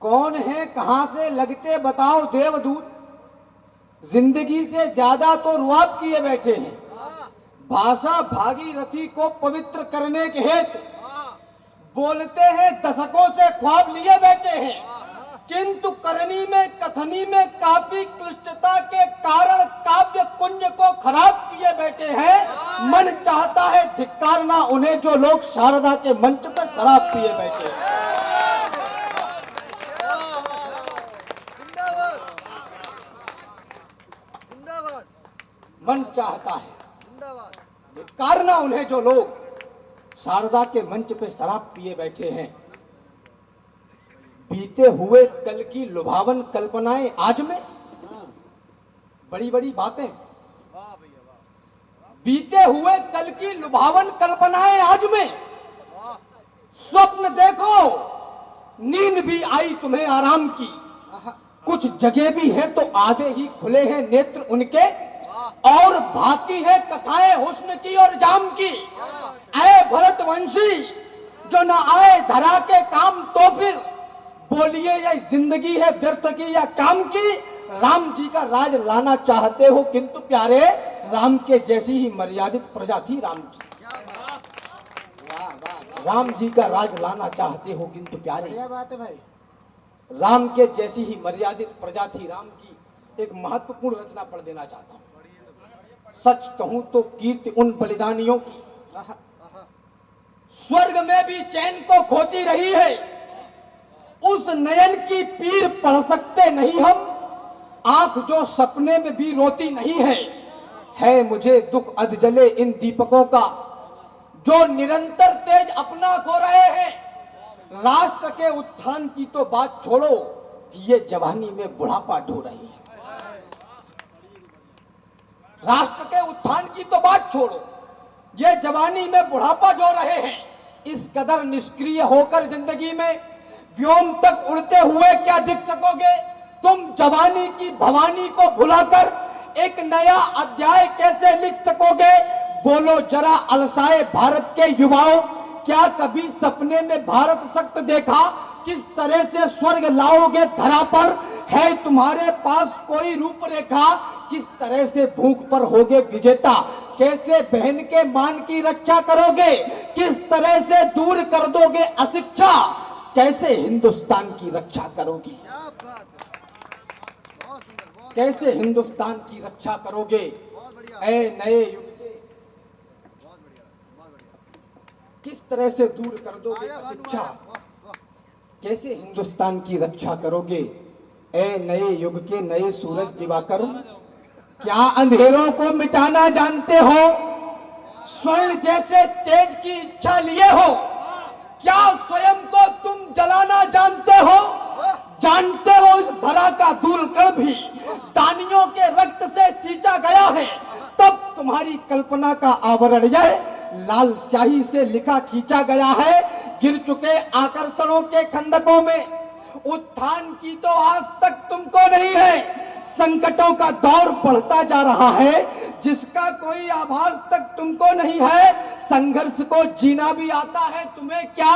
कौन है कहां से लगते बताओ देवदूत, जिंदगी से ज्यादा तो रुआब किए बैठे हैं। भाषा भागीरथी को पवित्र करने के हेतु बोलते हैं, दशकों से ख्वाब लिए बैठे हैं, किंतु करनी में कथनी में काफी क्लिष्टता के कारण काव्य कुंज को खराब किए बैठे हैं। मन चाहता है धिक्कारना उन्हें जो लोग शारदा के मंच पर शराब पिए बैठे हैं। मन चाहता है धिक्कारना उन्हें जो लोग शारदा के मंच पे शराब पिए बैठे हैं। बीते हुए कल की लुभावन कल्पनाएं आज में, बड़ी बड़ी बातें। बीते हुए कल की लुभावन कल्पनाएं आज में, स्वप्न देखो, नींद भी आई तुम्हें आराम की। कुछ जगह भी है तो आधे ही खुले हैं नेत्र उनके, और बाकी है कथाएं हुस्न की और जाम की। ऐ भरतवंशी जो न आए धरा के काम, तो फिर बोलिए ये जिंदगी है व्यर्थ की या काम की। राम जी का राज लाना चाहते हो किंतु प्यारे, राम के जैसी ही मर्यादित प्रजा थी राम की। राम जी का राज लाना चाहते हो किंतु प्यारे, क्या बात है भाई। राम के जैसी ही मर्यादित प्रजा थी राम की। एक महत्वपूर्ण रचना पढ़ देना चाहता हूं। सच कहूं तो कीर्ति उन बलिदानियों की स्वर्ग में भी चैन को खोती रही है। उस नयन की पीर पढ़ सकते नहीं हम, आंख जो सपने में भी रोती नहीं है। है मुझे दुख अधजले इन दीपकों का, जो निरंतर तेज अपना खो रहे हैं। राष्ट्र के उत्थान की तो बात छोड़ो कि ये जवानी में बुढ़ापा ढो रही है। राष्ट्र के उत्थान की तो बात छोड़ो, ये जवानी में बुढ़ापा ढो रहे हैं। इस कदर निष्क्रिय होकर जिंदगी में व्योम तक उड़ते हुए क्या दिख सकोगे। तुम जवानी की भवानी को भुलाकर एक नया अध्याय कैसे लिख सकोगे। बोलो जरा अलसाए भारत के युवाओं, क्या कभी सपने में भारत शक्त देखा। किस तरह से स्वर्ग लाओगे धरा पर, है तुम्हारे पास कोई रूपरेखा। किस तरह से भूख पर होगे विजेता, कैसे बहन के मान की रक्षा करोगे। किस तरह से दूर कर दोगे अशिक्षा, कैसे हिंदुस्तान की रक्षा करोगे। कैसे हिंदुस्तान की रक्षा करोगे। ऐ नए युग के, किस तरह से दूर कर दोगे अशिक्षा, कैसे हिंदुस्तान की रक्षा करोगे। ऐ नए युग के नए सूरज दिवाकर, क्या अंधेरों को मिटाना जानते हो। स्वर्ण जैसे तेज की इच्छा लिए हो, क्या स्वयं को तुम जलाना जानते हो। जानते हो इस धरा का धूल कण भी दानियों के रक्त से सींचा गया है। तब तुम्हारी कल्पना का आवरण यह लाल स्याही से लिखा खींचा गया है। गिर चुके आकर्षणों के खंडकों में उत्थान की तो आज तक तुमको नहीं है। संकटों का दौर बढ़ता जा रहा है, जिसका कोई आभास तक तुमको नहीं है। संघर्ष को जीना भी आता है तुम्हें क्या,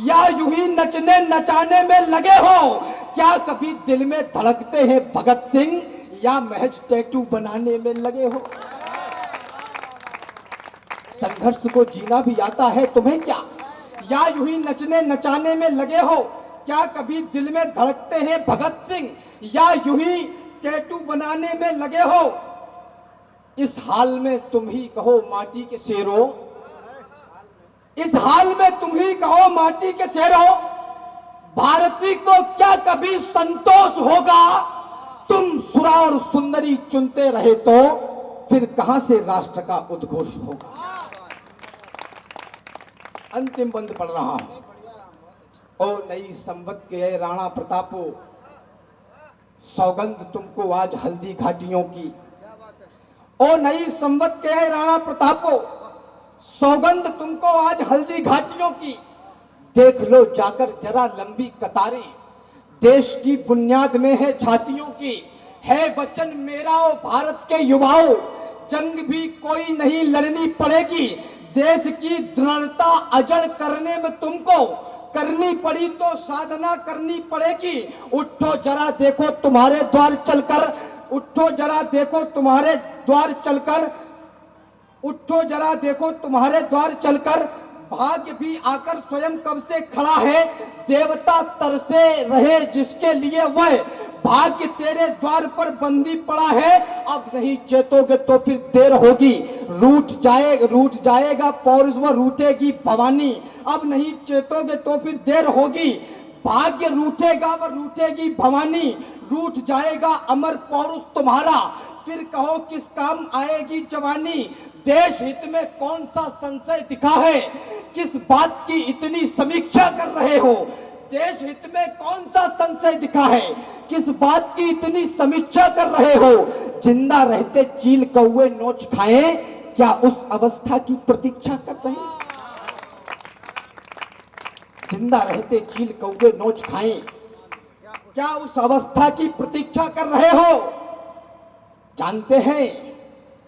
या यूं ही नचने नचाने में लगे हो। क्या कभी दिल में धड़कते हैं भगत सिंह, या महज टैटू बनाने में लगे हो। संघर्ष को जीना भी आता है तुम्हें क्या, या यूं ही नचने नचाने में लगे हो। क्या कभी दिल में धड़कते हैं भगत सिंह, या यूं ही टैटू बनाने में लगे हो। इस हाल में तुम ही कहो माटी के शेरों, इस हाल में तुम ही कहो माटी के शेरों, भारती को क्या कभी संतोष होगा। तुम सुरा और सुंदरी चुनते रहे तो फिर कहां से राष्ट्र का उद्घोष होगा। अंतिम बंद पढ़ रहा हूं। ओ नई संवत के राणा प्रतापो, सौगंध तुमको आज हल्दी घाटियों की। ओ नई संवत के राणा प्रतापो, सौगंध तुमको आज हल्दी घाटियों की। देख लो जाकर जरा लंबी कतारें, देश की बुनियाद में है छातियों की। है वचन मेरा ओ भारत के युवाओं, जंग भी कोई नहीं लड़नी पड़ेगी। देश की दृढ़ता अजड़ करने में तुमको करनी पड़ी तो साधना करनी पड़ेगी। उठो जरा देखो तुम्हारे द्वार चलकर, उठो जरा देखो तुम्हारे द्वार चलकर, उठो जरा देखो तुम्हारे द्वार चलकर, भाग्य भी आकर स्वयं कब से खड़ा है। देवता तरसे रहे जिसके लिए वह भाग्य तेरे द्वार पर बंदी पड़ा है। अब नहीं चेतोगे तो फिर देर होगी, रूठ जाएगा पौरुष व रूठेगी भवानी। अब नहीं चेतोगे तो फिर देर होगी, भाग्य रूठेगा व रूठेगी भवानी। रूठ जाएगा अमर पौरुष तुम्हारा, फिर कहो किस काम आएगी जवानी। देश हित में कौन सा संशय दिखा है, किस बात की इतनी समीक्षा कर रहे हो। देश हित में कौन सा संशय दिखा है, किस बात की इतनी समीक्षा कर रहे हो। जिंदा रहते चील कौवे नोच खाएं, क्या उस अवस्था की प्रतीक्षा कर रहे हैं। जिंदा रहते चील कौवे नोच खाएं, क्या उस अवस्था की प्रतीक्षा कर रहे हो। जानते हैं,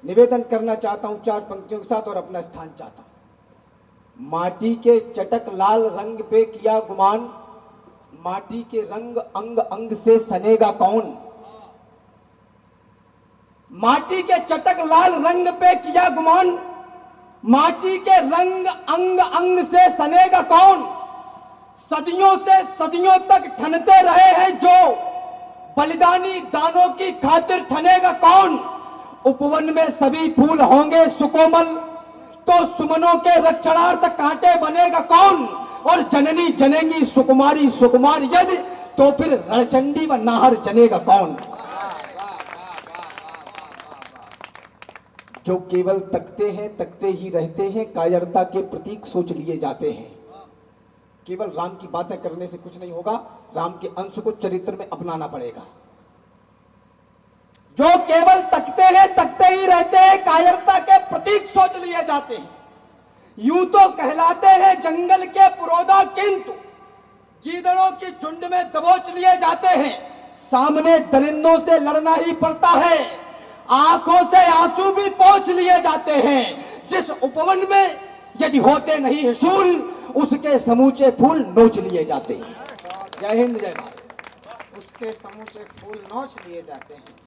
निवेदन करना चाहता हूं 4 पंक्तियों के साथ और अपना स्थान चाहता हूं। माटी के चटक लाल रंग पे किया गुमान, माटी के रंग अंग अंग से सनेगा कौन। माटी के चटक लाल रंग पे किया गुमान, माटी के रंग अंग अंग से सनेगा कौन। सदियों से सदियों तक ठनते रहे हैं जो, बलिदानी दानों की खातिर ठनेगा कौन। उपवन में सभी फूल होंगे सुकोमल, तो सुमनों के रक्षणार्थ कांटे बनेगा कौन। और जननी जनेंगी सुकुमारी सुकुमार यदि, तो फिर रणचंडी व नाहर जनेगा कौन। जो केवल तकते ही रहते हैं, कायरता के प्रतीक सोच लिए जाते हैं। केवल राम की बातें करने से कुछ नहीं होगा, राम के अंश को चरित्र में अपनाना पड़ेगा। जो केवल तकते ही रहते हैं, कायरता के प्रतीक सोच लिए जाते हैं। यूं तो कहलाते हैं जंगल के पुरोधा, किंतु गीदड़ों की झुंड में दबोच लिए जाते हैं। सामने दरिंदों से लड़ना ही पड़ता है, आंखों से आंसू भी पोंछ लिए जाते हैं। जिस उपवन में यदि होते नहीं है शूल, उसके समूचे फूल नोच लिए जाते हैं। जय हिंद जय भारत। उसके समूचे फूल नोच लिए जाते हैं।